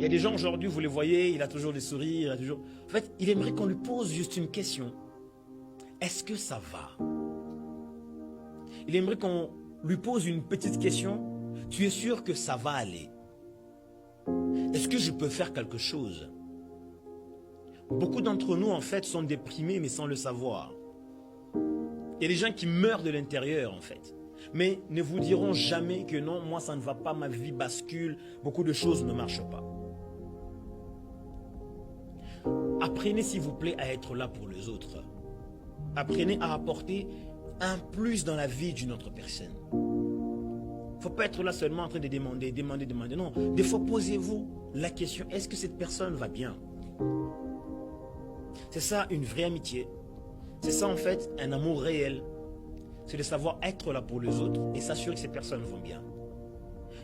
y a des gens aujourd'hui, vous les voyez, il a toujours des sourires, il a toujours... En fait, il aimerait qu'on lui pose juste une question. Est-ce que ça va? Il aimerait qu'on lui pose une petite question. Tu es sûr que ça va aller? Est-ce que je peux faire quelque chose? Beaucoup d'entre nous, en fait, sont déprimés, mais sans le savoir. Il y a des gens qui meurent de l'intérieur, en fait. Mais ne vous diront jamais que non, moi, ça ne va pas, ma vie bascule, beaucoup de choses ne marchent pas. Apprenez, s'il vous plaît, à être là pour les autres. Apprenez à apporter un plus dans la vie d'une autre personne. Il ne faut pas être là seulement en train de demander. Non, des fois, posez-vous la question, est-ce que cette personne va bien? C'est ça, une vraie amitié. C'est ça, en fait, un amour réel. C'est de savoir être là pour les autres et s'assurer que ces personnes vont bien.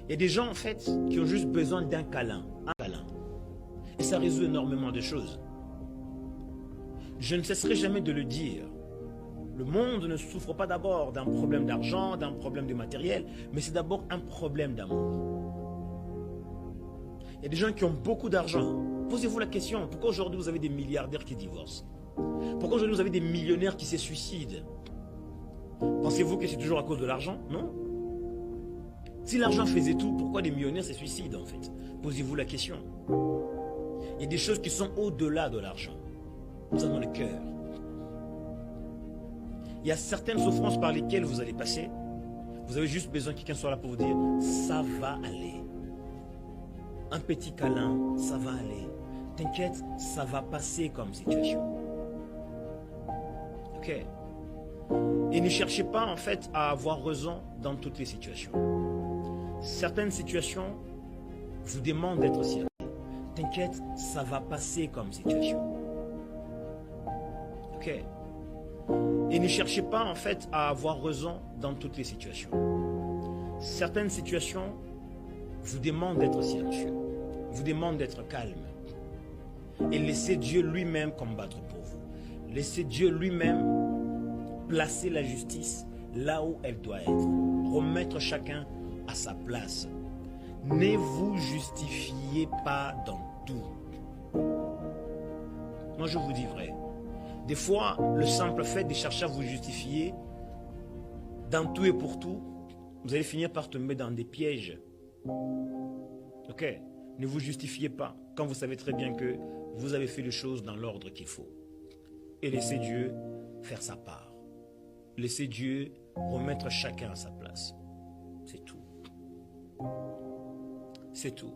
Il y a des gens, en fait, qui ont juste besoin d'un câlin. Un câlin. Et ça résout énormément de choses. Je ne cesserai jamais de le dire. Le monde ne souffre pas d'abord d'un problème d'argent, d'un problème de matériel, mais c'est d'abord un problème d'amour. Il y a des gens qui ont beaucoup d'argent. Posez-vous la question, pourquoi aujourd'hui vous avez des milliardaires qui divorcent? Pourquoi aujourd'hui vous avez des millionnaires qui se suicident? Pensez-vous que c'est toujours à cause de l'argent? Non. Si l'argent faisait tout, pourquoi des millionnaires se suicident en fait? Posez-vous la question. Il y a des choses qui sont au-delà de l'argent. Nous avons le cœur. Il y a certaines souffrances par lesquelles vous allez passer. Vous avez juste besoin que quelqu'un soit là pour vous dire « ça va aller ». Un petit câlin, ça va aller. T'inquiète, ça va passer comme situation. Ok. Et ne cherchez pas en fait à avoir raison dans toutes les situations. Certaines situations vous demandent d'être sérieux. T'inquiète, ça va passer comme situation. Ok. Et ne cherchez pas en fait à avoir raison dans toutes les situations. Certaines situations vous demandent d'être silencieux, vous demandent d'être calme. Et laissez Dieu lui-même combattre pour vous. Laissez Dieu lui-même placer la justice là où elle doit être. Remettre chacun à sa place. Ne vous justifiez pas dans tout. Moi je vous dis vrai. Des fois, le simple fait de chercher à vous justifier dans tout et pour tout, vous allez finir par tomber dans des pièges. Ok? Ne vous justifiez pas quand vous savez très bien que vous avez fait les choses dans l'ordre qu'il faut. Et laissez Dieu faire sa part. Laissez Dieu remettre chacun à sa place. C'est tout. C'est tout.